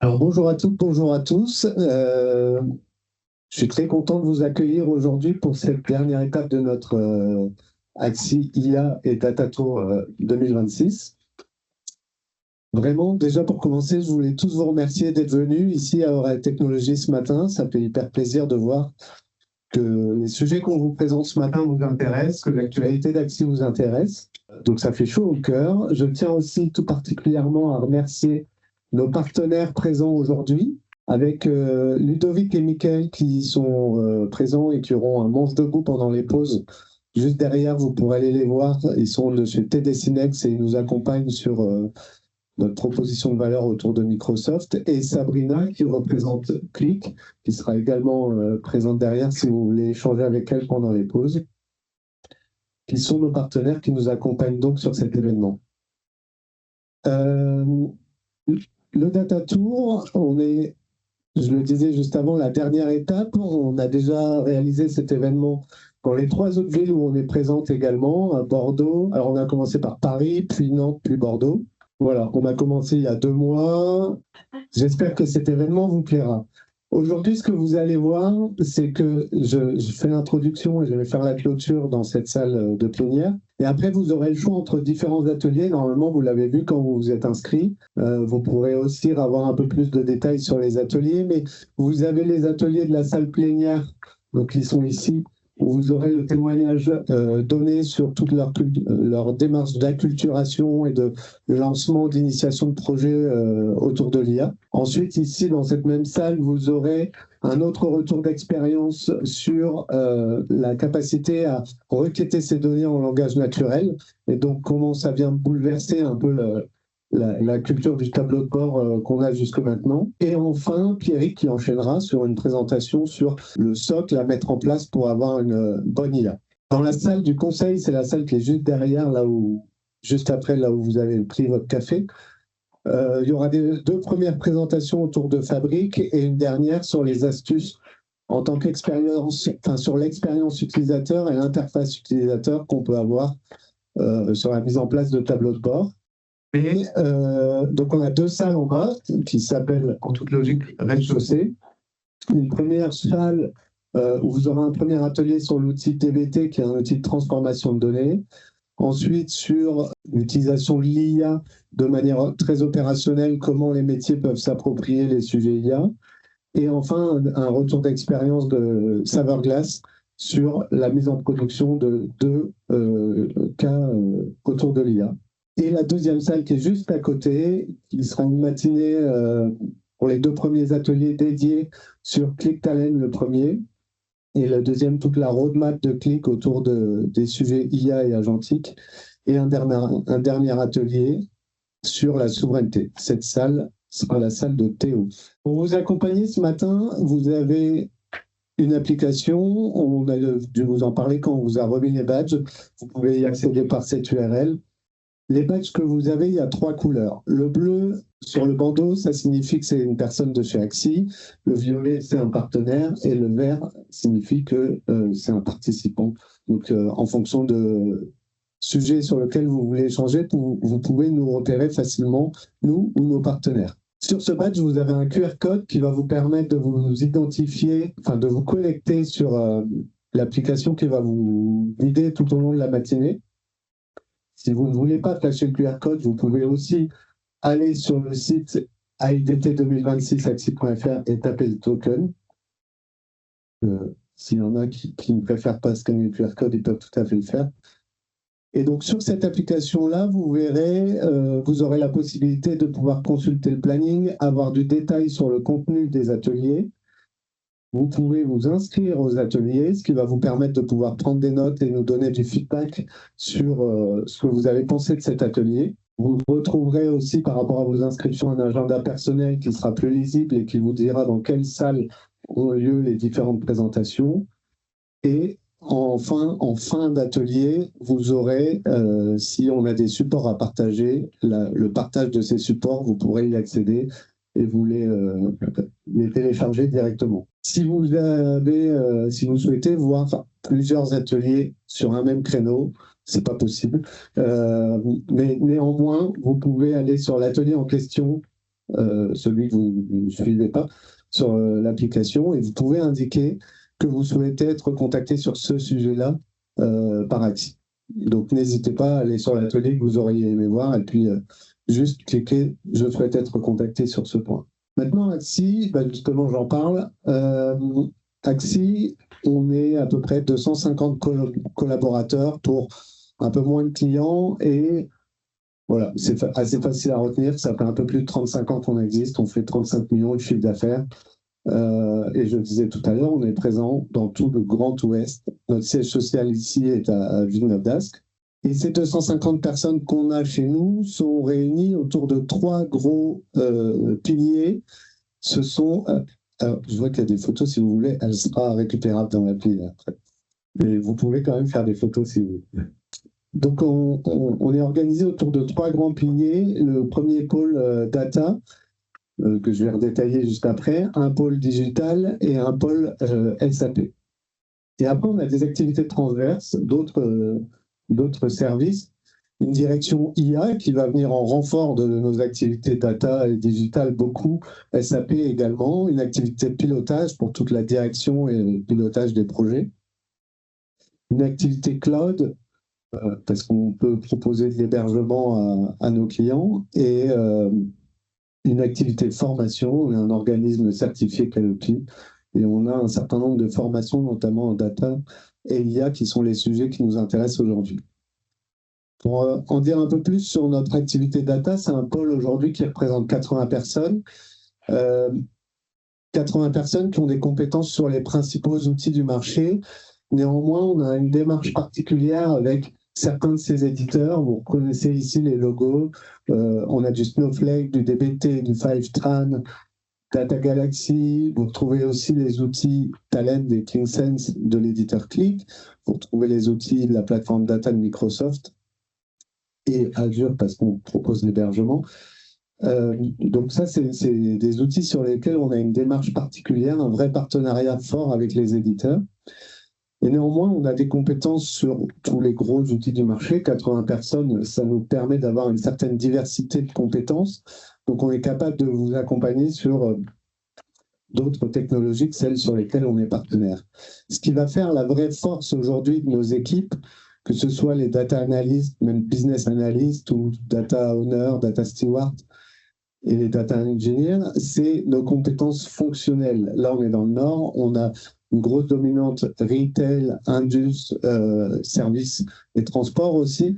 Alors bonjour à toutes, bonjour à tous. Je suis très content de vous accueillir aujourd'hui pour cette dernière étape de notre AXI IA et Data Tour 2026. Vraiment, déjà pour commencer, je voulais tous vous remercier d'être venus ici à Auray Technologies ce matin. Ça fait hyper plaisir de voir que les sujets qu'on vous présente ce matin vous intéressent, que l'actualité d'AXI vous intéresse. Donc ça fait chaud au cœur. Je tiens aussi tout particulièrement à remercier nos partenaires présents aujourd'hui, avec Ludovic et Mickaël qui sont présents et qui auront un manche debout pendant les pauses. Juste derrière, vous pourrez aller les voir. Ils sont de chez TD Synex et ils nous accompagnent sur notre proposition de valeur autour de Microsoft. Et Sabrina qui représente Click, qui sera également présente derrière si vous voulez échanger avec elle pendant les pauses, qui sont nos partenaires qui nous accompagnent donc sur cet événement. Le Data Tour, je le disais juste avant, la dernière étape. On a déjà réalisé cet événement dans les 3 autres villes où on est présente également, à Bordeaux. Alors on a commencé par Paris, puis Nantes, puis Bordeaux. Voilà, on a commencé il y a 2 mois. J'espère que cet événement vous plaira. Aujourd'hui, ce que vous allez voir, c'est que je fais l'introduction et je vais faire la clôture dans cette salle de plénière. Et après, vous aurez le choix entre différents ateliers. Normalement, vous l'avez vu quand vous vous êtes inscrit. Vous pourrez aussi avoir un peu plus de détails sur les ateliers, mais vous avez les ateliers de la salle plénière, donc ils sont ici, où vous aurez le témoignage donné sur toute leur démarche d'acculturation et de lancement d'initiation de projets autour de l'IA. Ensuite, ici, dans cette même salle, vous aurez un autre retour d'expérience sur la capacité à requêter ces données en langage naturel, et donc comment ça vient bouleverser un peu la culture du tableau de bord qu'on a jusque maintenant. Et enfin, Pierrick qui enchaînera sur une présentation sur le socle à mettre en place pour avoir une bonne IA. Dans la salle du conseil, c'est la salle qui est juste derrière, juste après, là où vous avez pris votre café. Il y aura 2 premières présentations autour de Fabric et une dernière sur les astuces en tant qu'expérience, sur l'expérience utilisateur et l'interface utilisateur qu'on peut avoir sur la mise en place de tableaux de bord. Et donc on a 2 salles en bas qui s'appellent en toute logique rez-de-chaussée. Une première salle où vous aurez un premier atelier sur l'outil DBT qui est un outil de transformation de données. Ensuite, sur l'utilisation de l'IA de manière très opérationnelle, comment les métiers peuvent s'approprier les sujets IA. Et enfin, un retour d'expérience de Saverglass sur la mise en production de 2 cas autour de l'IA. Et la deuxième salle qui est juste à côté, qui sera une matinée pour les 2 premiers ateliers dédiés sur Click Talent, le premier, et le deuxième, toute la roadmap de Click autour des sujets IA et agentique, et un dernier atelier sur la souveraineté. Cette salle sera la salle de Théo. Pour vous accompagner ce matin, vous avez une application, on a dû vous en parler quand on vous a remis les badges, vous pouvez y accéder par cette URL. Les badges que vous avez, il y a 3 couleurs. Le bleu, sur le bandeau, ça signifie que c'est une personne de chez AXI. Le violet, c'est un partenaire. Et le vert signifie que c'est un participant. Donc, en fonction de sujet sur lequel vous voulez échanger, vous pouvez nous repérer facilement, nous ou nos partenaires. Sur ce badge, vous avez un QR code qui va vous permettre de vous identifier, de vous connecter sur l'application qui va vous guider tout au long de la matinée. Si vous ne voulez pas flasher le QR code, vous pouvez aussi aller sur le site AIDT2026axi.fr et taper le token. S'il y en a qui ne préfèrent pas scanner le QR code, ils peuvent tout à fait le faire. Et donc sur cette application-là, vous verrez, vous aurez la possibilité de pouvoir consulter le planning, avoir du détail sur le contenu des ateliers. Vous pouvez vous inscrire aux ateliers, ce qui va vous permettre de pouvoir prendre des notes et nous donner du feedback sur ce que vous avez pensé de cet atelier. Vous retrouverez aussi par rapport à vos inscriptions un agenda personnel qui sera plus lisible et qui vous dira dans quelle salle ont lieu les différentes présentations. Et en fin d'atelier, vous aurez, si on a des supports à partager, le partage de ces supports, vous pourrez y accéder et vous les télécharger directement. Si vous souhaitez voir plusieurs ateliers sur un même créneau, c'est pas possible. Mais néanmoins, vous pouvez aller sur l'atelier en question celui que vous ne suivez pas, sur l'application, et vous pouvez indiquer que vous souhaitez être contacté sur ce sujet-là par Axi. Donc n'hésitez pas à aller sur l'atelier que vous auriez aimé voir et puis juste cliquer « Je souhaite être contacté sur ce point ». Maintenant, Axi, justement, j'en parle. Axi, on est à peu près 250 collaborateurs pour un peu moins de clients et voilà, c'est assez facile à retenir. Ça fait un peu plus de 35 ans qu'on existe. On fait 35 millions de chiffre d'affaires. Et je le disais tout à l'heure, on est présent dans tout le Grand Ouest. Notre siège social ici est à Villeneuve-d'Ascq. Et ces 250 personnes qu'on a chez nous sont réunies autour de 3 gros piliers. Ce sont... alors, je vois qu'il y a des photos, si vous voulez. Elle sera récupérable dans l'appli après. Mais vous pouvez quand même faire des photos si vous voulez. Donc, on est organisé autour de 3 grands piliers. Le premier pôle data, que je vais redétailler juste après, un pôle digital et un pôle SAP. Et après, on a des activités transverses, d'autres services, une direction IA qui va venir en renfort de nos activités data et digital, beaucoup, SAP également, une activité de pilotage pour toute la direction et le pilotage des projets, une activité cloud, parce qu'on peut proposer de l'hébergement à nos clients, et une activité de formation, on est un organisme certifié Calliope, et on a un certain nombre de formations, notamment en data et IA, qui sont les sujets qui nous intéressent aujourd'hui. Pour en dire un peu plus sur notre activité data, c'est un pôle aujourd'hui qui représente 80 personnes. 80 personnes qui ont des compétences sur les principaux outils du marché. Néanmoins, on a une démarche particulière avec certains de ces éditeurs. Vous reconnaissez ici les logos. On a du Snowflake, du DBT, du Fivetran, Data Galaxy. Vous retrouvez aussi les outils Talend et KingSense de l'éditeur Qlik. Vous retrouvez les outils de la plateforme data de Microsoft et Azure parce qu'on propose l'hébergement. Donc ça, c'est des outils sur lesquels on a une démarche particulière, un vrai partenariat fort avec les éditeurs. Et néanmoins, on a des compétences sur tous les gros outils du marché. 80 personnes, ça nous permet d'avoir une certaine diversité de compétences. Donc on est capable de vous accompagner sur d'autres technologies que celles sur lesquelles on est partenaire. Ce qui va faire la vraie force aujourd'hui de nos équipes, que ce soit les data analysts, même business analysts ou data owner, data steward et les data engineers, c'est nos compétences fonctionnelles. Là, on est dans le Nord, on a une grosse dominante retail, indus, services et transports aussi.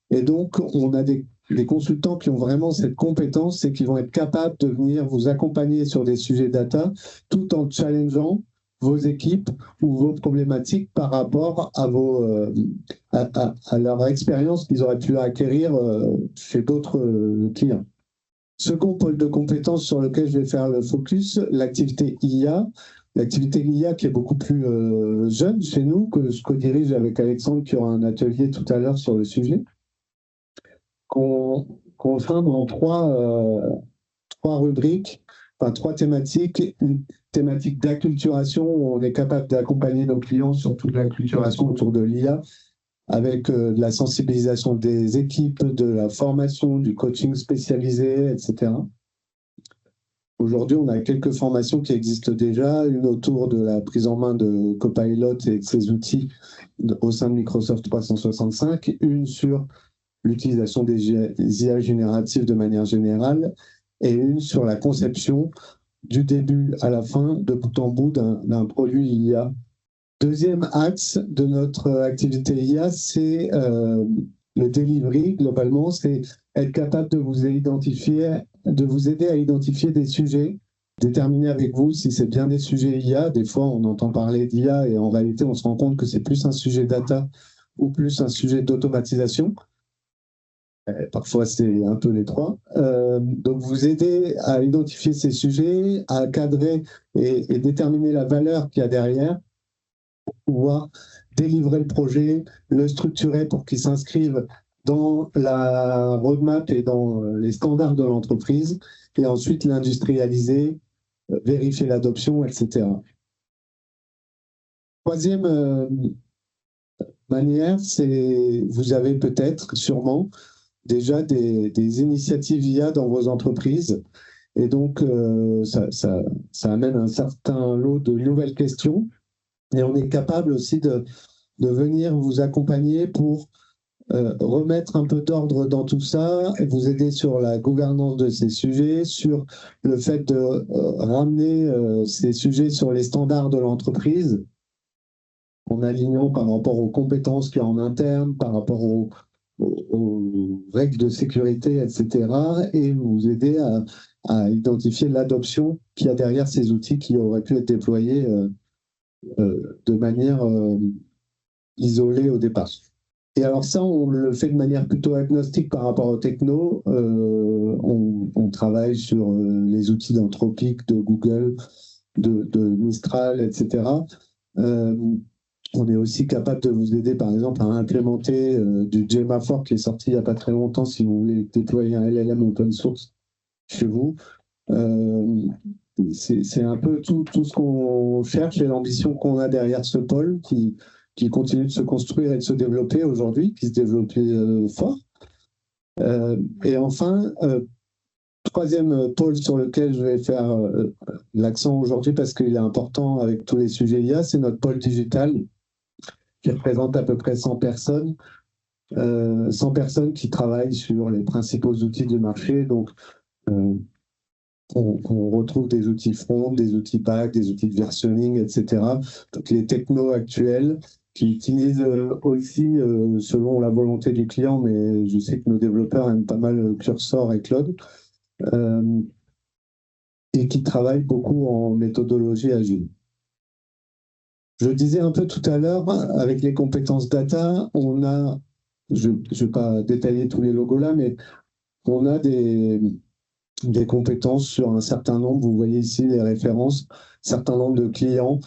Et donc, on a des consultants qui ont vraiment cette compétence et qui vont être capables de venir vous accompagner sur des sujets data tout en challengeant vos équipes ou vos problématiques par rapport à, à leur expérience qu'ils auraient pu acquérir chez d'autres clients. Second pôle de compétences sur lequel je vais faire le focus, l'activité IA. L'activité IA qui est beaucoup plus jeune chez nous, que je co-dirige avec Alexandre, qui aura un atelier tout à l'heure sur le sujet, qu'on scinde en trois rubriques, enfin 3 thématiques. Une thématique d'acculturation, où on est capable d'accompagner nos clients sur toute l'acculturation autour de l'IA, avec de la sensibilisation des équipes, de la formation, du coaching spécialisé, etc. Aujourd'hui, on a quelques formations qui existent déjà, une autour de la prise en main de Copilot et de ses outils au sein de Microsoft 365, une sur l'utilisation des IA génératives de manière générale, et une sur la conception du début à la fin, de bout en bout, d'un produit IA. Deuxième axe de notre activité IA, c'est le delivery. Globalement, c'est être capable de vous aider à identifier des sujets, déterminer avec vous si c'est bien des sujets IA. Des fois, on entend parler d'IA et en réalité, on se rend compte que c'est plus un sujet data ou plus un sujet d'automatisation. Parfois, c'est un peu les trois. Donc, vous aider à identifier ces sujets, à cadrer et déterminer la valeur qu'il y a derrière, pouvoir délivrer le projet, le structurer pour qu'il s'inscrive dans la roadmap et dans les standards de l'entreprise, et ensuite l'industrialiser, vérifier l'adoption, etc. Troisième manière, c'est, vous avez peut-être, sûrement, déjà des initiatives IA dans vos entreprises, Et donc, ça amène un certain lot de nouvelles questions. Et on est capable aussi de venir vous accompagner pour remettre un peu d'ordre dans tout ça, et vous aider sur la gouvernance de ces sujets, sur le fait de ramener ces sujets sur les standards de l'entreprise, en alignant par rapport aux compétences qu'il y a en interne, par rapport aux règles de sécurité, etc., et vous aider à identifier l'adoption qu'il y a derrière ces outils qui auraient pu être déployés de manière isolée au départ. Et alors ça, on le fait de manière plutôt agnostique par rapport aux techno. On travaille sur les outils d'Anthropic, de Google, de Mistral, etc. On est aussi capable de vous aider, par exemple, à implémenter du Gemma4 qui est sorti il n'y a pas très longtemps, si vous voulez déployer un LLM open source chez vous. C'est un peu tout ce qu'on cherche et l'ambition qu'on a derrière ce pôle qui continue de se construire et de se développer aujourd'hui, qui se développe fort. Et enfin, troisième pôle sur lequel je vais faire l'accent aujourd'hui parce qu'il est important avec tous les sujets IA, c'est notre pôle digital qui représente à peu près 100 personnes. 100 personnes qui travaillent sur les principaux outils du marché. Donc, on retrouve des outils front, des outils back, des outils de versionning, etc. Donc, les technos actuels qui utilisent aussi, selon la volonté du client, mais je sais que nos développeurs aiment pas mal Cursor et Claude, et qui travaillent beaucoup en méthodologie agile. Je le disais un peu tout à l'heure, avec les compétences data, on a, je ne vais pas détailler tous les logos là, mais on a des compétences sur un certain nombre, vous voyez ici les références, certain nombre de clients,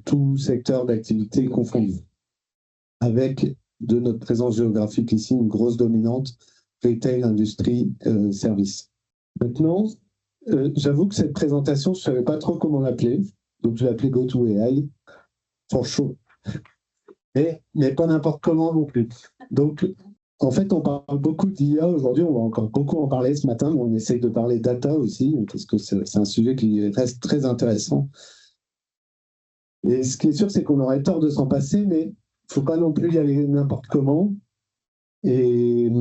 tout secteur d'activité confondu. Avec de notre présence géographique ici, une grosse dominante, retail, industrie, service. Maintenant, j'avoue que cette présentation, je ne savais pas trop comment l'appeler, donc je l'ai appelée GoToAI, for sure. Mais pas n'importe comment non plus. Donc, en fait, on parle beaucoup d'IA aujourd'hui, on va encore beaucoup en parler ce matin, mais on essaye de parler data aussi, parce que c'est un sujet qui reste très intéressant. Et ce qui est sûr, c'est qu'on aurait tort de s'en passer, mais il ne faut pas non plus y aller n'importe comment. Et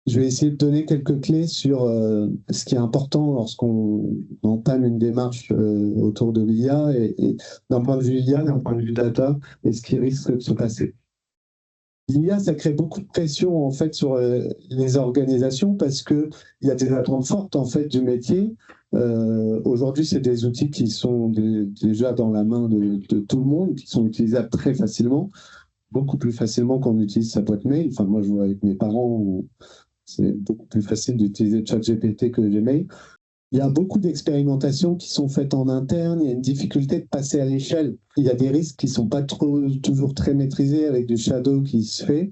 je vais essayer de donner quelques clés sur ce qui est important lorsqu'on entame une démarche autour de l'IA, et d'un point de vue IA, d'un point de vue data, et ce qui risque de se passer. L'IA, ça crée beaucoup de pression en fait sur les organisations parce qu'il y a des attentes fortes en fait du métier. Aujourd'hui, c'est des outils qui sont déjà dans la main de tout le monde, qui sont utilisables très facilement, beaucoup plus facilement qu'on utilise sa boîte mail. Enfin, moi, je vois avec mes parents, c'est beaucoup plus facile d'utiliser ChatGPT que Gmail. Il y a beaucoup d'expérimentations qui sont faites en interne. Il y a une difficulté de passer à l'échelle. Il y a des risques qui ne sont pas toujours très maîtrisés avec du shadow qui se fait.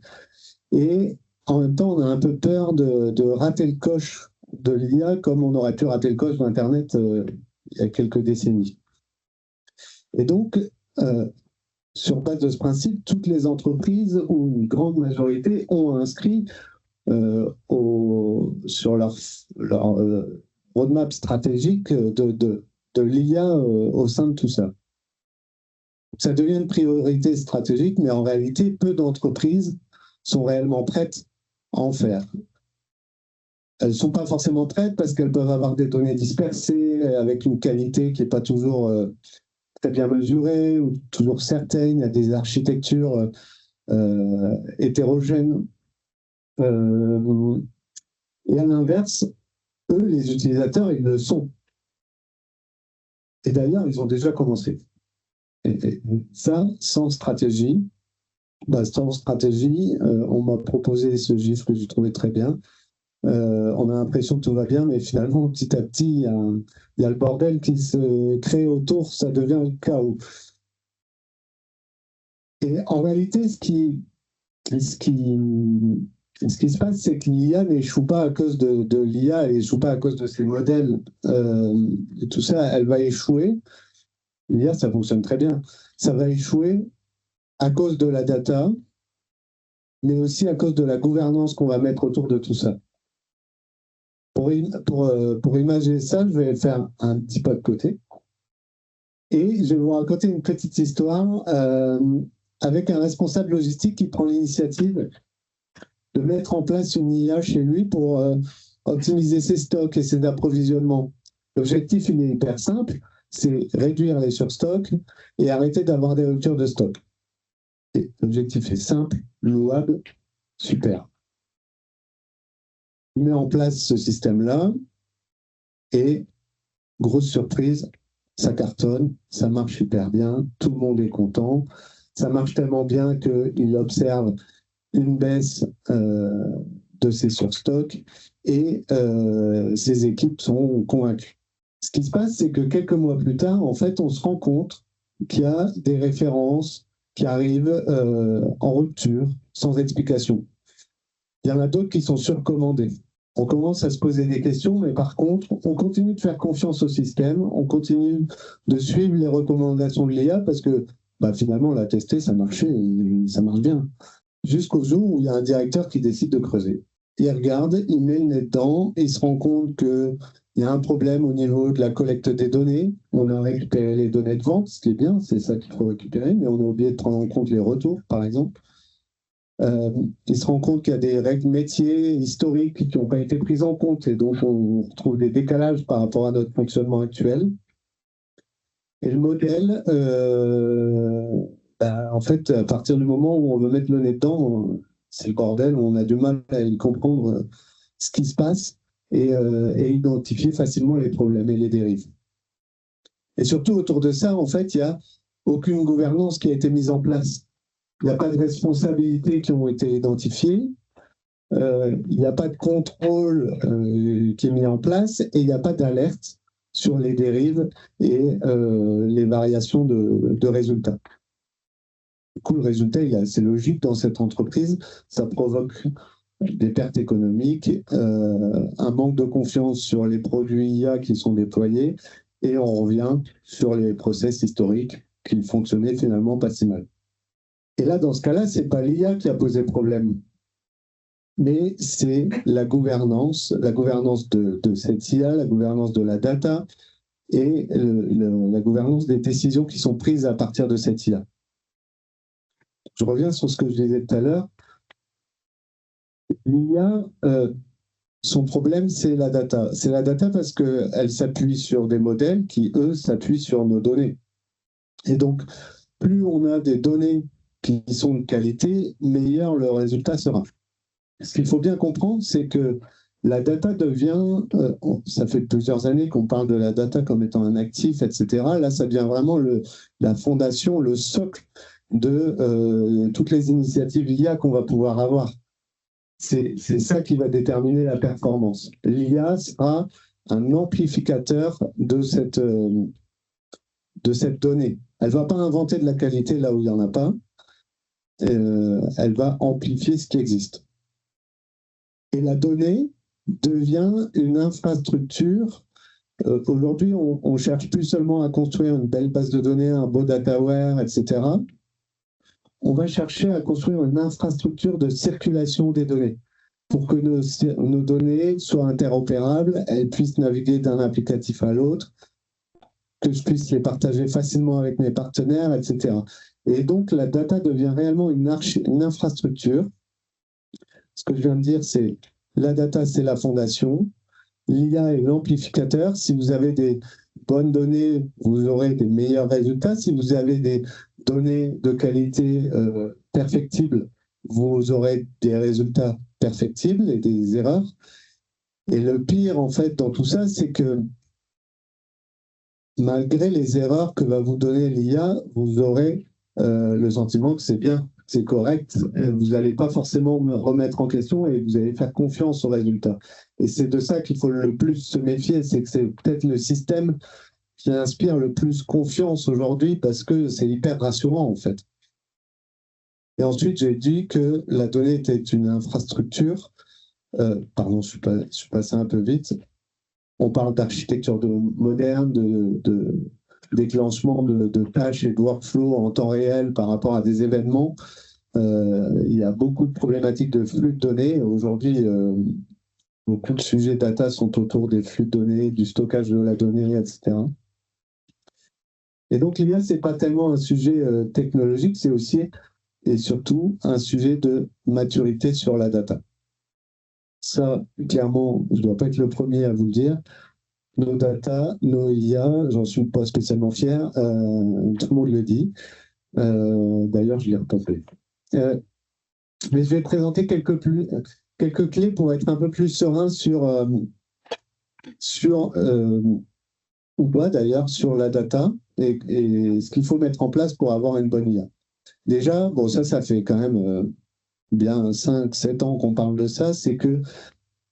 Et en même temps, on a un peu peur de rater le coche de l'IA comme on aurait pu rater le coche d'Internet il y a quelques décennies. Et donc, sur base de ce principe, toutes les entreprises, ou une grande majorité, ont inscrit sur leur roadmap stratégique de l'IA au sein de tout ça. Ça devient une priorité stratégique, mais en réalité, peu d'entreprises sont réellement prêtes à en faire. Elles ne sont pas forcément prêtes parce qu'elles peuvent avoir des données dispersées avec une qualité qui n'est pas toujours très bien mesurée ou toujours certaine. Il y a des architectures hétérogènes. Et à l'inverse, eux, les utilisateurs, ils le sont. Et d'ailleurs, ils ont déjà commencé. Et ça, sans stratégie, on m'a proposé ce GIF que j'ai trouvé très bien. On a l'impression que tout va bien, mais finalement, petit à petit, il y a le bordel qui se crée autour, ça devient le chaos. Et en réalité, ce qui se passe, c'est que l'IA n'échoue pas à cause de l'IA, elle n'échoue pas à cause de ses modèles. Et tout ça, elle va échouer. L'IA, ça fonctionne très bien. Ça va échouer à cause de la data, mais aussi à cause de la gouvernance qu'on va mettre autour de tout ça. Pour pour imager ça, je vais faire un petit pas de côté. Et je vais vous raconter une petite histoire avec un responsable logistique qui prend l'initiative de mettre en place une IA chez lui pour optimiser ses stocks et ses approvisionnements. L'objectif, il est hyper simple, c'est réduire les surstocks et arrêter d'avoir des ruptures de stock. L'objectif est simple, louable, super. Il met en place ce système-là et, grosse surprise, ça cartonne, ça marche super bien, tout le monde est content. Ça marche tellement bien qu'il observe une baisse de ses surstocks et ses équipes sont convaincues. Ce qui se passe, c'est que quelques mois plus tard, en fait, on se rend compte qu'il y a des références qui arrivent en rupture, sans explication. Il y en a d'autres qui sont surcommandées. On commence à se poser des questions, mais par contre, on continue de faire confiance au système, on continue de suivre les recommandations de l'IA parce que finalement, on l'a testé, ça marchait, et ça marche bien. Jusqu'au jour où il y a un directeur qui décide de creuser. Il regarde, il met le nez dedans, il se rend compte qu'il y a un problème au niveau de la collecte des données. On a récupéré les données de vente, ce qui est bien, c'est ça qu'il faut récupérer, mais on a oublié de prendre en compte les retours, par exemple. Il se rend compte qu'il y a des règles métiers historiques qui n'ont pas été prises en compte et donc on retrouve des décalages par rapport à notre fonctionnement actuel. Et le modèle, en fait, à partir du moment où on veut mettre le nez dedans, c'est le bordel, on a du mal à y comprendre ce qui se passe et identifier facilement les problèmes et les dérives. Et surtout, autour de ça, en fait, il n'y a aucune gouvernance qui a été mise en place. Il n'y a pas de responsabilités qui ont été identifiées, il n'y a pas de contrôle qui est mis en place et il n'y a pas d'alerte sur les dérives et les variations de résultats. Du coup, le résultat, il est assez logique dans cette entreprise. Ça provoque des pertes économiques, un manque de confiance sur les produits IA qui sont déployés et on revient sur les process historiques qui fonctionnaient finalement pas si mal. Et là, dans ce cas-là, ce n'est pas l'IA qui a posé problème, mais c'est la gouvernance de cette IA, la gouvernance de la data et la gouvernance des décisions qui sont prises à partir de cette IA. Je reviens sur ce que je disais tout à l'heure. L'IA, son problème, c'est la data. C'est la data parce qu'elle s'appuie sur des modèles qui, eux, s'appuient sur nos données. Et donc, plus on a des données qui sont de qualité, meilleur le résultat sera. Ce qu'il faut bien comprendre, c'est que la data devient, ça fait plusieurs années qu'on parle de la data comme étant un actif, etc. Là, ça devient vraiment la fondation, le socle de toutes les initiatives IA qu'on va pouvoir avoir. C'est ça qui va déterminer la performance. L'IA sera un amplificateur de cette donnée. Elle ne va pas inventer de la qualité là où il n'y en a pas. Elle va amplifier ce qui existe. Et la donnée devient une infrastructure. Aujourd'hui, on ne cherche plus seulement à construire une belle base de données, un beau dataware, etc. On va chercher à construire une infrastructure de circulation des données pour que nos données soient interopérables, elles puissent naviguer d'un applicatif à l'autre, que je puisse les partager facilement avec mes partenaires, etc. Et donc, la data devient réellement une infrastructure. Ce que je viens de dire, c'est la data, c'est la fondation. L'IA est l'amplificateur. Si vous avez des bonnes données, vous aurez des meilleurs résultats. Si vous avez des données de qualité perfectibles, vous aurez des résultats perfectibles et des erreurs. Et le pire, en fait, dans tout ça, c'est que malgré les erreurs que va vous donner l'IA, vous aurez le sentiment que c'est bien, c'est correct. Vous n'allez pas forcément me remettre en question et vous allez faire confiance aux résultats. Et c'est de ça qu'il faut le plus se méfier, c'est que c'est peut-être le système qui inspire le plus confiance aujourd'hui parce que c'est hyper rassurant en fait. Et ensuite, j'ai dit que la donnée était une infrastructure. Pardon, je suis passé un peu vite. On parle d'architecture moderne, de déclenchement de tâches et de workflow en temps réel par rapport à des événements. Il y a beaucoup de problématiques de flux de données. Aujourd'hui, beaucoup de sujets data sont autour des flux de données, du stockage de la donnée, etc. Et donc l'IA, c'est pas tellement un sujet technologique, c'est aussi et surtout un sujet de maturité sur la data. Ça, clairement, je ne dois pas être le premier à vous le dire. Nos data, nos IA, j'en suis pas spécialement fier, tout le monde le dit. D'ailleurs, je l'ai repensé. Mais je vais présenter quelques clés pour être un peu plus serein ou pas d'ailleurs, sur la data et ce qu'il faut mettre en place pour avoir une bonne IA. Déjà, bon, ça fait quand même bien 5-7 ans qu'on parle de ça, c'est que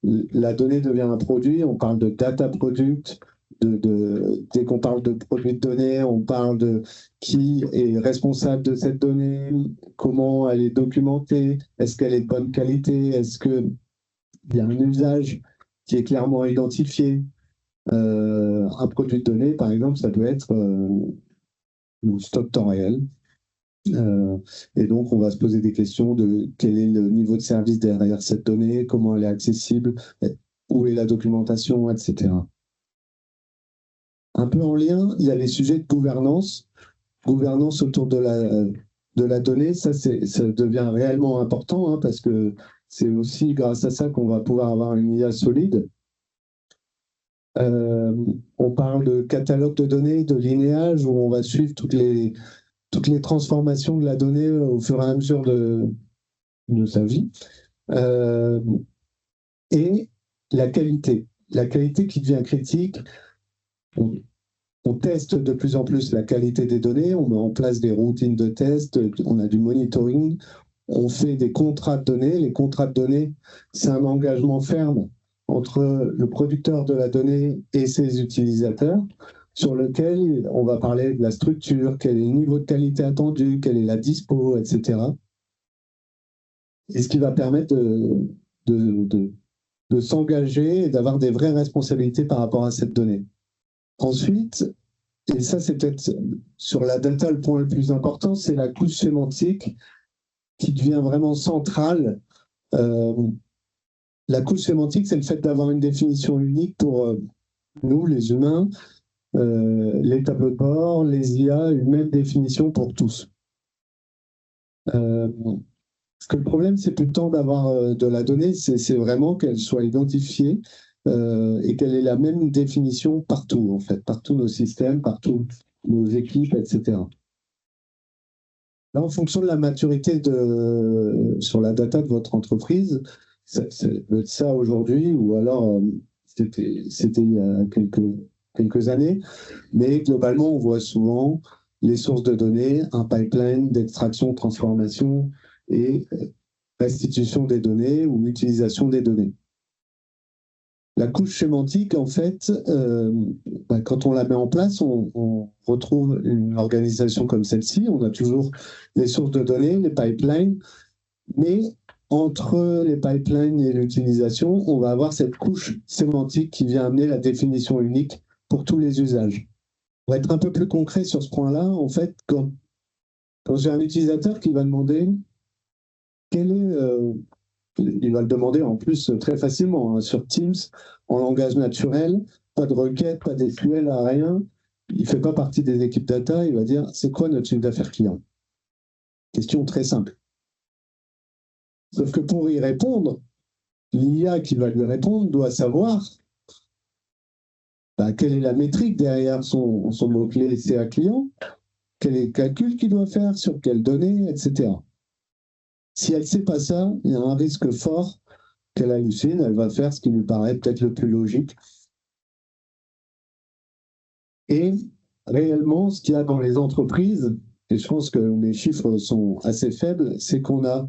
la donnée devient un produit, on parle de data product, dès qu'on parle de produit de données, on parle de qui est responsable de cette donnée, comment elle est documentée, est-ce qu'elle est de bonne qualité, est-ce qu'il y a un usage qui est clairement identifié. Un produit de données, par exemple, ça doit être le stock temps réel. Et donc, on va se poser des questions de quel est le niveau de service derrière cette donnée, comment elle est accessible, où est la documentation, etc. Un peu en lien, il y a les sujets de gouvernance. Gouvernance autour de la donnée, ça devient réellement important hein, parce que c'est aussi grâce à ça qu'on va pouvoir avoir une IA solide. On parle de catalogue de données, de linéage, où on va suivre toutes les transformations de la donnée au fur et à mesure de sa vie. Et la qualité. La qualité qui devient critique. On teste de plus en plus la qualité des données, on met en place des routines de test, on a du monitoring, on fait des contrats de données. Les contrats de données, c'est un engagement ferme entre le producteur de la donnée et ses utilisateurs, sur lequel on va parler de la structure, quel est le niveau de qualité attendu, quelle est la dispo, etc. Et ce qui va permettre de s'engager et d'avoir des vraies responsabilités par rapport à cette donnée. Ensuite, et ça c'est peut-être sur la data le point le plus important, c'est la couche sémantique qui devient vraiment centrale. La couche sémantique, c'est le fait d'avoir une définition unique pour nous, les humains, les tableaux de bord, les IA, une même définition pour tous. Parce que le problème, c'est plus le temps d'avoir de la donnée, c'est vraiment qu'elle soit identifiée et qu'elle ait la même définition partout, en fait, par tous nos systèmes, par toutes nos équipes, etc. Là, en fonction de la maturité sur la data de votre entreprise, ça aujourd'hui, ou alors c'était il y a quelques années, mais globalement, on voit souvent les sources de données, un pipeline d'extraction, transformation et restitution des données ou utilisation des données. La couche sémantique, en fait, quand on la met en place, on retrouve une organisation comme celle-ci. On a toujours les sources de données, les pipelines, mais entre les pipelines et l'utilisation, on va avoir cette couche sémantique qui vient amener la définition unique pour tous les usages. Pour être un peu plus concret sur ce point-là, en fait, quand j'ai un utilisateur qui va demander quel est il va le demander en plus très facilement hein, sur Teams, en langage naturel, pas de requête, pas d'SQL, rien. Il ne fait pas partie des équipes data, il va dire c'est quoi notre chiffre d'affaires client? Question très simple. Sauf que pour y répondre, l'IA qui va lui répondre doit savoir quelle est la métrique derrière son mot-clé CA client, quel est le calcul qu'il doit faire, sur quelles données, etc. Si elle ne sait pas ça, il y a un risque fort qu'elle hallucine, elle va faire ce qui lui paraît peut-être le plus logique. Et réellement, ce qu'il y a dans les entreprises, et je pense que les chiffres sont assez faibles, c'est qu'on a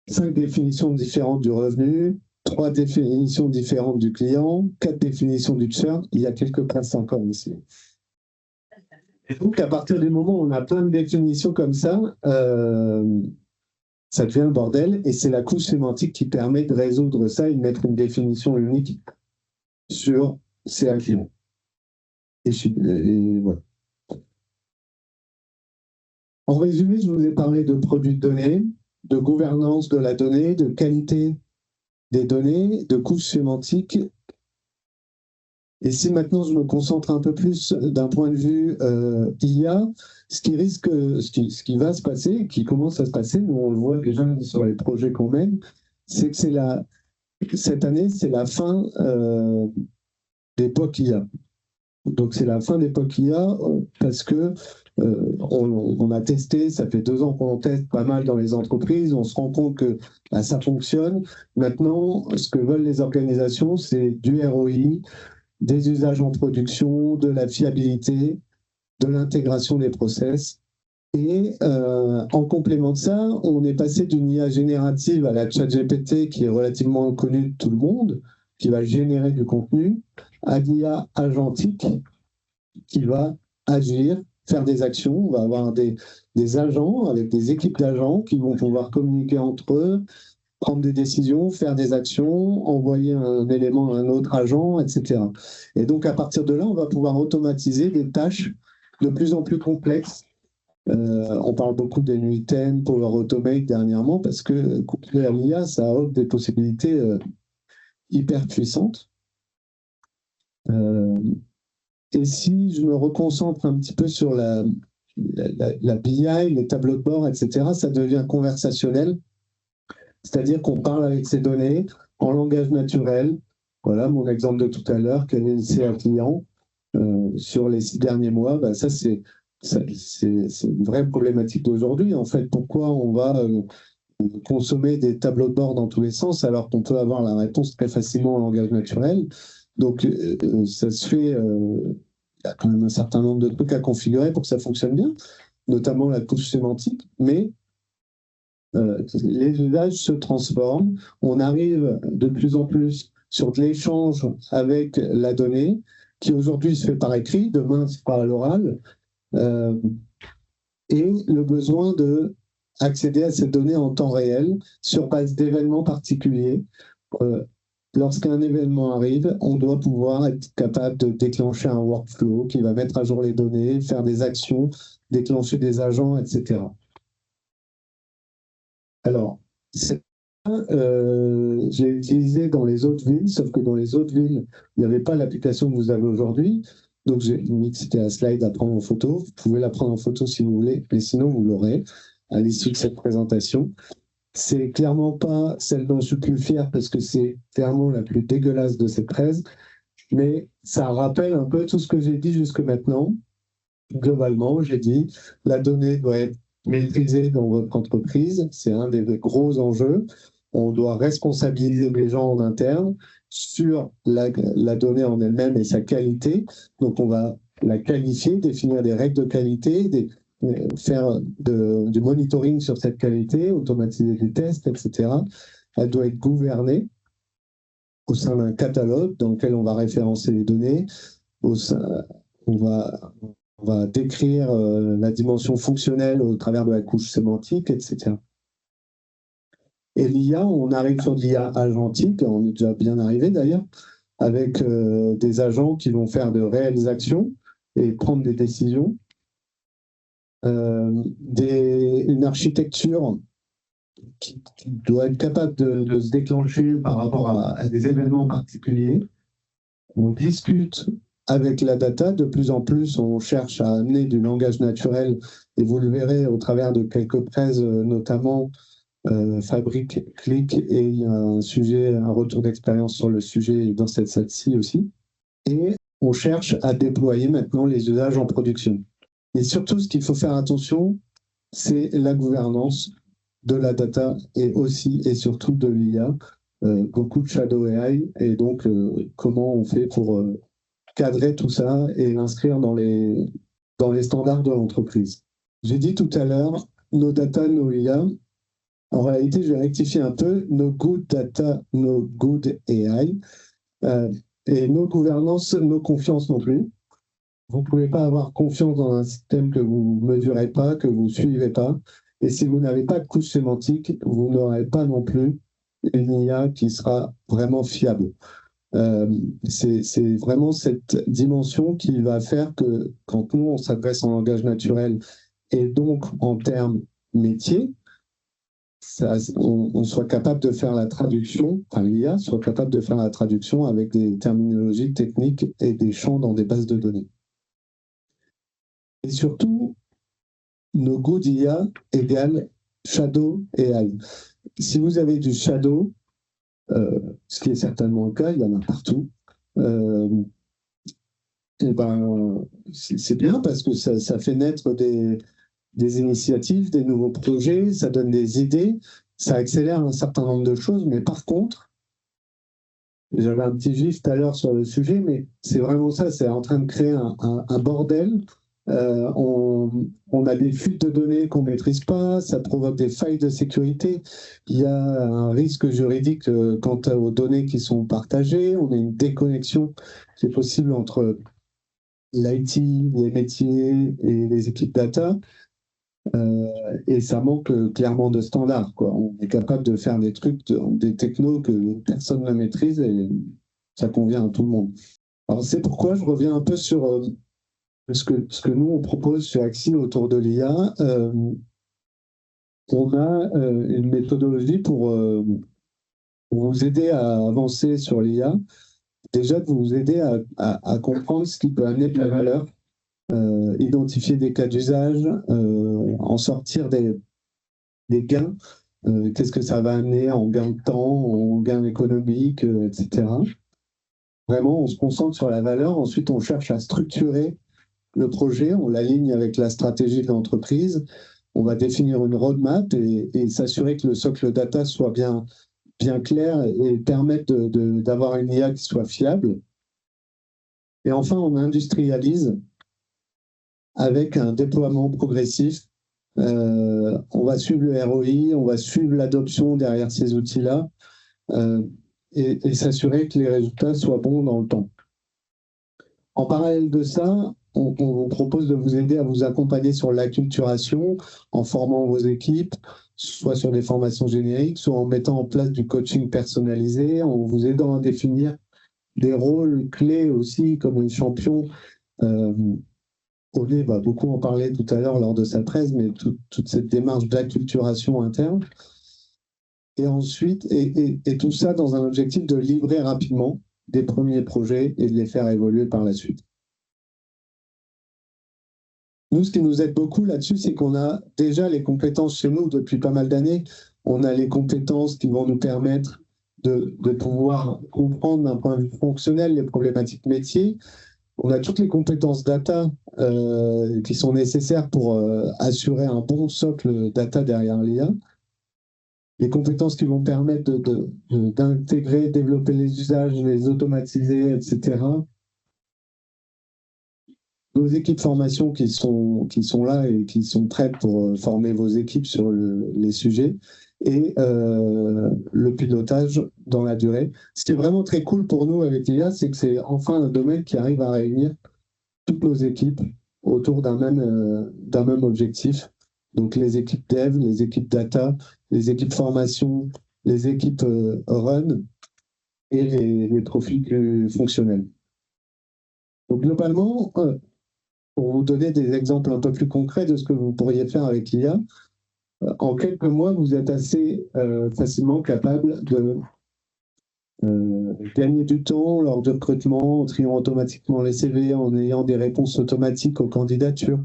5 définitions différentes du revenu, 3 définitions différentes du client, 4 définitions du churn, il y a quelques places encore ici. Et donc, à partir du moment où on a plein de définitions comme ça devient le bordel, et c'est la couche sémantique qui permet de résoudre ça et de mettre une définition unique sur ces clients. Et voilà. En résumé, je vous ai parlé de produits de données, de gouvernance de la donnée, de qualité des données de couches sémantiques. Et si maintenant je me concentre un peu plus d'un point de vue IA, ce qui va se passer, qui commence à se passer, nous on le voit déjà sur les projets qu'on mène, c'est que cette année, c'est la fin d'époque IA. Donc c'est la fin d'époque IA parce que on a testé, ça fait 2 ans qu'on teste pas mal dans les entreprises, on se rend compte que bah, ça fonctionne. Maintenant, ce que veulent les organisations, c'est du ROI, des usages en production, de la fiabilité, de l'intégration des process. Et en complément de ça, on est passé d'une IA générative à la ChatGPT qui est relativement connue de tout le monde, qui va générer du contenu, à l'IA agentique qui va agir, faire des actions. On va avoir des agents avec des équipes d'agents qui vont pouvoir communiquer entre eux, prendre des décisions, faire des actions, envoyer un élément à un autre agent, etc. Et donc, à partir de là, on va pouvoir automatiser des tâches de plus en plus complexes. On parle beaucoup d'N8N, Power Automate dernièrement, parce que couplé à l'IA, ça offre des possibilités hyper puissantes. Et si je me reconcentre un petit peu sur la BI, les tableaux de bord, etc., ça devient conversationnel. C'est-à-dire qu'on parle avec ces données en langage naturel. Voilà mon exemple de tout à l'heure, quel est un client sur les 6 derniers mois. Ben ça, c'est une vraie problématique d'aujourd'hui. En fait, pourquoi on va consommer des tableaux de bord dans tous les sens alors qu'on peut avoir la réponse très facilement en langage naturel. Donc, ça se fait, il y a quand même un certain nombre de trucs à configurer pour que ça fonctionne bien, notamment la couche sémantique, mais les usages se transforment. On arrive de plus en plus sur de l'échange avec la donnée, qui aujourd'hui se fait par écrit, demain c'est par l'oral, et le besoin de accéder à cette donnée en temps réel sur base d'événements particuliers. Lorsqu'un événement arrive, on doit pouvoir être capable de déclencher un workflow qui va mettre à jour les données, faire des actions, déclencher des agents, etc. Alors, je l'ai utilisé dans les autres villes, sauf que dans les autres villes, il n'y avait pas l'application que vous avez aujourd'hui. Donc, j'ai mis que c'était un slide à prendre en photo. Vous pouvez la prendre en photo si vous voulez, mais sinon, vous l'aurez à l'issue de cette présentation. C'est clairement pas celle dont je suis plus fier parce que c'est clairement la plus dégueulasse de ces 13, mais ça rappelle un peu tout ce que j'ai dit jusque maintenant. Globalement, j'ai dit la donnée doit être maîtrisée dans votre entreprise, c'est un des gros enjeux. On doit responsabiliser les gens en interne sur la donnée en elle-même et sa qualité. Donc, on va la qualifier, définir des règles de qualité, faire du monitoring sur cette qualité, automatiser des tests, etc. Elle doit être gouvernée au sein d'un catalogue dans lequel on va référencer les données. On va décrire la dimension fonctionnelle au travers de la couche sémantique, etc. Et l'IA, on arrive sur l'IA agentique, on est déjà bien arrivé d'ailleurs, avec des agents qui vont faire de réelles actions et prendre des décisions. Une architecture qui doit être capable de se déclencher par rapport à des événements particuliers. On discute avec la data, de plus en plus, on cherche à amener du langage naturel, et vous le verrez au travers de quelques prêts, notamment Fabric, Click, et il y a un retour d'expérience sur le sujet dans cette salle-ci aussi. Et on cherche à déployer maintenant les usages en production. Et surtout, ce qu'il faut faire attention, c'est la gouvernance de la data et aussi et surtout de l'IA. Beaucoup de shadow AI, et donc comment on fait pour cadrer tout ça et l'inscrire dans les standards de l'entreprise. J'ai dit tout à l'heure, nos data, nos IA. En réalité, je vais rectifier un peu, no good data, no good AI. Et no gouvernance, no confiance non plus. Vous ne pouvez pas avoir confiance dans un système que vous ne mesurez pas, que vous ne suivez pas. Et si vous n'avez pas de couche sémantique, vous n'aurez pas non plus une IA qui sera vraiment fiable. C'est vraiment cette dimension qui va faire que quand nous, on s'adresse en langage naturel et donc en termes métiers, on soit capable de faire la traduction, enfin l'IA soit capable de faire la traduction avec des terminologies techniques et des champs dans des bases de données. Et surtout, no good IA égale shadow AI. Si vous avez du shadow, ce qui est certainement le cas, il y en a partout, et ben, c'est bien parce que ça fait naître des initiatives, des nouveaux projets, ça donne des idées, ça accélère un certain nombre de choses, mais par contre, j'avais un petit gif tout à l'heure sur le sujet, mais c'est vraiment ça, c'est en train de créer un bordel. On a des fuites de données qu'on ne maîtrise pas, ça provoque des failles de sécurité. Il y a un risque juridique quant aux données qui sont partagées. On a une déconnexion qui est possible entre l'IT, les métiers et les équipes data. Et ça manque clairement de standards, quoi. On est capable de faire des trucs, des technos que personne ne maîtrise et ça convient à tout le monde. Alors c'est pourquoi je reviens un peu sur ce que nous on propose chez Axie autour de l'IA. On a une méthodologie pour vous aider à avancer sur l'IA. Déjà de vous aider à comprendre ce qui peut amener de la valeur, identifier des cas d'usage, en sortir des gains. Qu'est-ce que ça va amener en gain de temps, en gain économique, etc. Vraiment, on se concentre sur la valeur. Ensuite, on cherche à structurer le projet, on l'aligne avec la stratégie de l'entreprise. On va définir une roadmap et s'assurer que le socle data soit bien clair et permette d'avoir une IA qui soit fiable. Et enfin, on industrialise avec un déploiement progressif. On va suivre le ROI, on va suivre l'adoption derrière ces outils-là et s'assurer que les résultats soient bons dans le temps. En parallèle de ça, on vous propose de vous aider à vous accompagner sur l'acculturation en formant vos équipes, soit sur des formations génériques, soit en mettant en place du coaching personnalisé, en vous aidant à définir des rôles clés aussi, comme les champions. Olé va beaucoup en parler tout à l'heure lors de sa presse, mais toute cette démarche d'acculturation interne. Et ensuite, et tout ça dans un objectif de livrer rapidement des premiers projets et de les faire évoluer par la suite. Nous, ce qui nous aide beaucoup là-dessus, c'est qu'on a déjà les compétences chez nous depuis pas mal d'années. On a les compétences qui vont nous permettre de pouvoir comprendre d'un point de vue fonctionnel les problématiques métiers. On a toutes les compétences data qui sont nécessaires pour assurer un bon socle data derrière l'IA. Les compétences qui vont permettre d'intégrer, développer les usages, les automatiser, etc. Nos équipes formation qui sont là et qui sont prêtes pour former vos équipes sur les sujets et le pilotage dans la durée. Ce qui est vraiment très cool pour nous avec l'IA, c'est que c'est enfin un domaine qui arrive à réunir toutes nos équipes autour d'un même objectif. Donc les équipes dev, les équipes data, les équipes formation, les équipes run et les profils fonctionnels. Donc globalement, pour vous donner des exemples un peu plus concrets de ce que vous pourriez faire avec l'IA, en quelques mois, vous êtes assez facilement capable de gagner du temps lors de recrutement, en triant automatiquement les CV, en ayant des réponses automatiques aux candidatures,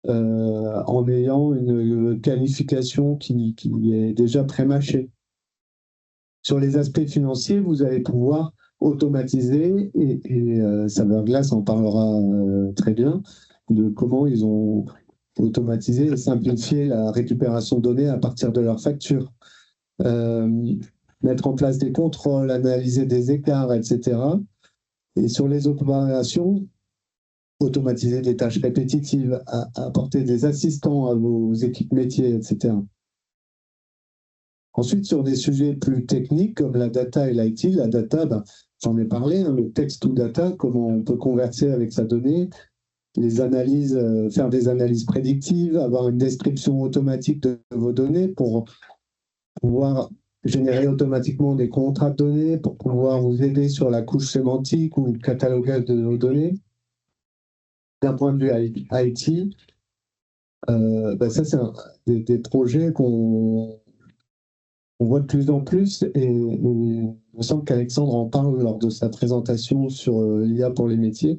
en ayant une qualification qui est déjà pré-mâchée. Sur les aspects financiers, vous allez pouvoir automatiser, et Saverglass en parlera très bien, de comment ils ont automatisé et simplifié la récupération de données à partir de leurs factures. Mettre en place des contrôles, analyser des écarts, etc. Et sur les opérations, automatiser des tâches répétitives, apporter des assistants à vos équipes métiers, etc. Ensuite, sur des sujets plus techniques comme la data et l'IT, la data, j'en ai parlé, le text to data, comment on peut converser avec sa donnée, les analyses, faire des analyses prédictives, avoir une description automatique de vos données pour pouvoir générer automatiquement des contrats de données, pour pouvoir vous aider sur la couche sémantique ou le catalogage de vos données. D'un point de vue IT, ça c'est des projets qu'on on voit de plus en plus, et il me semble qu'Alexandre en parle lors de sa présentation sur l'IA pour les métiers,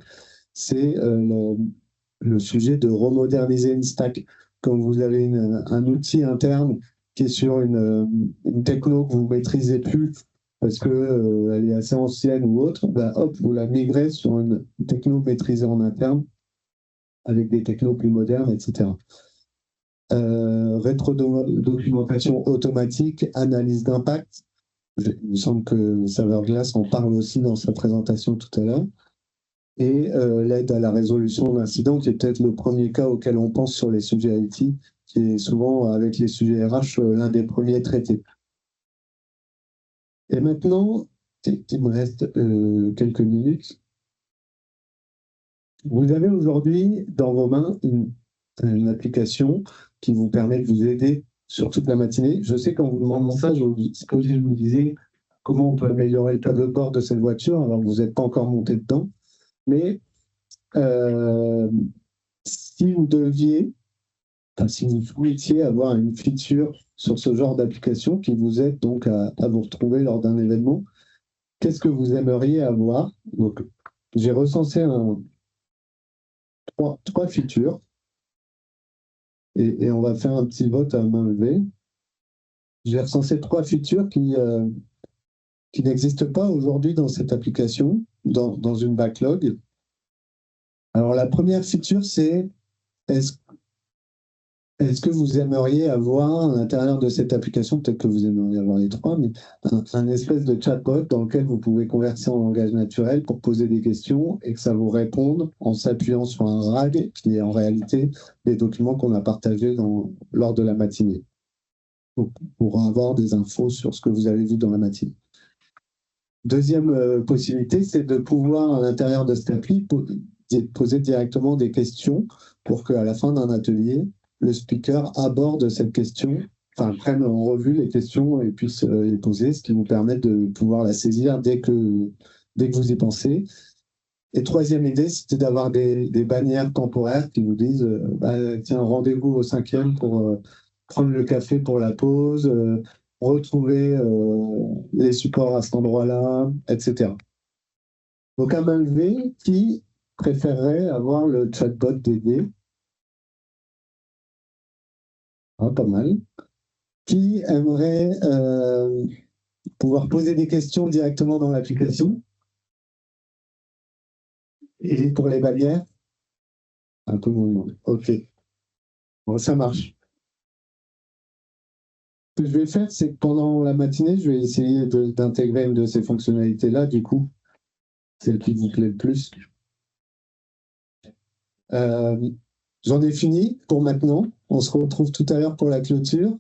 c'est le sujet de remoderniser une stack. Quand vous avez un outil interne qui est sur une techno que vous ne maîtrisez plus parce qu'elle est assez ancienne ou autre, bah, hop, vous la migrez sur une techno maîtrisée en interne avec des technos plus modernes, etc. Rétro-documentation automatique, analyse d'impact. Il me semble que Saverglass en parle aussi dans sa présentation tout à l'heure. Et l'aide à la résolution d'incidents, qui est peut-être le premier cas auquel on pense sur les sujets IT, qui est souvent, avec les sujets RH, l'un des premiers traités. Et maintenant, il me reste quelques minutes. Vous avez aujourd'hui dans vos mains une application qui vous permet de vous aider sur toute la matinée. Je sais qu'en vous demandant ça, je me disais comment on peut améliorer le tableau de bord de cette voiture, alors que vous n'êtes pas encore monté dedans. Mais si vous deviez, si vous souhaitiez avoir une feature sur ce genre d'application qui vous aide donc à vous retrouver lors d'un événement, qu'est-ce que vous aimeriez avoir? Donc, j'ai recensé trois features et on va faire un petit vote à main levée. J'ai recensé 3 features qui n'existent pas aujourd'hui dans cette application, dans une backlog. Alors, la première feature, c'est est-ce que vous aimeriez avoir à l'intérieur de cette application, peut-être que vous aimeriez avoir les 3, mais un espèce de chatbot dans lequel vous pouvez converser en langage naturel pour poser des questions et que ça vous réponde en s'appuyant sur un RAG qui est en réalité les documents qu'on a partagés lors de la matinée pour avoir des infos sur ce que vous avez vu dans la matinée. Deuxième possibilité, c'est de pouvoir à l'intérieur de cette appli poser directement des questions pour qu'à la fin d'un atelier, le speaker aborde cette question, enfin prenne en revue les questions et puisse les poser, ce qui vous permet de pouvoir la saisir dès que vous y pensez. Et troisième idée, c'était d'avoir des bannières temporaires qui vous disent tiens, rendez-vous au 5e pour prendre le café pour la pause, retrouver les supports à cet endroit-là, etc. Donc à main levée, qui préférerait avoir le chatbot dédié? Pas mal. Qui aimerait pouvoir poser des questions directement dans l'application? Et pour les bannières? Un peu moins de monde. OK. Bon, ça marche. Ce que je vais faire, c'est que pendant la matinée, je vais essayer d'intégrer une de ces fonctionnalités-là, du coup, celle qui vous plaît le plus. J'en ai fini pour maintenant. On se retrouve tout à l'heure pour la clôture.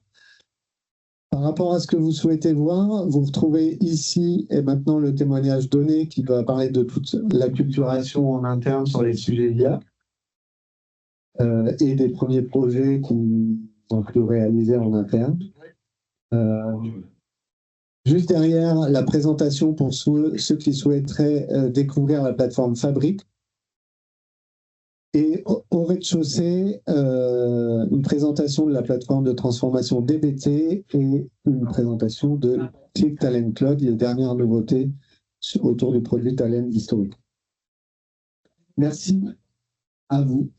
Par rapport à ce que vous souhaitez voir, vous retrouvez ici et maintenant le témoignage donné qui va parler de toute l'acculturation en interne sur les sujets IA et des premiers projets qui ont pu réaliser en interne. Juste derrière, la présentation pour ceux qui souhaiteraient découvrir la plateforme Fabric. Et au rez-de-chaussée, une présentation de la plateforme de transformation DBT et une présentation de Click Talent Cloud, les dernières nouveautés autour du produit Talent historique. Merci à vous.